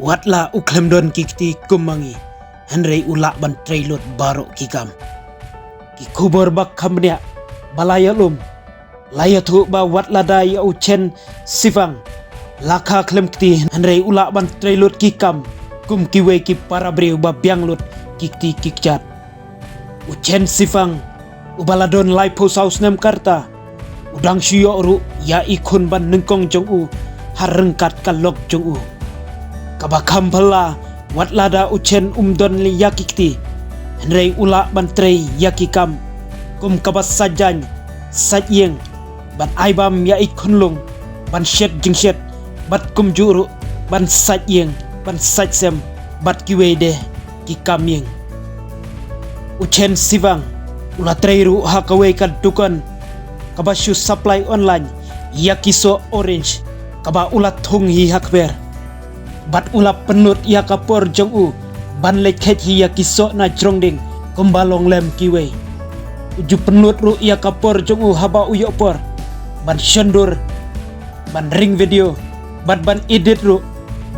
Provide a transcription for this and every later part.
Watla uklemdon kikti kumangi Henry ulak ban trailut barok kikam ki kubur bak kamnya balaya lum laya tu ba watla da ya uchen sifang laka klem kti Henry ulak ban trailut kikam kum kiwe ki para breu ba biang lut kikti kikjat uchen sifang ubaladon lai posaus nem karta udang syuyo ru ya ikun ban nengkong jong u harengkat kalok jong u kabakam pala watlada uchen umdon li yakikti Henry ula bantrei yakikam kum kabas sajan satyeng ban aibam ya ikunlung ban shet jingshet bat kum juru ban satyeng ban satsem bat kiwede kikamyeng uchen sivang ula treiru hakawe kadukan kabashu supply online yakiso orange kaba ulat thung hi hakber bat ulap penut ya kapor jong u ban lekhet hi ya kiso na jrongding kumbalong lem kiwe uju penut ru ya kapor jong u haba uyo por ban shandur ban ring video ban edit ru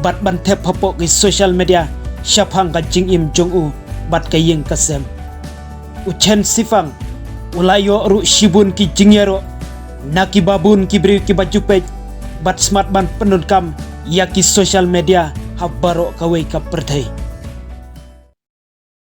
ban tep hapo ki social media syapang ka jing im jong u bat kayeng kasem uchen sifang ulayo ru shibun ki jingyero naki babun ki bri ki bajupej bat smart ban penut kam ya ki social media habaro kawai ka perthai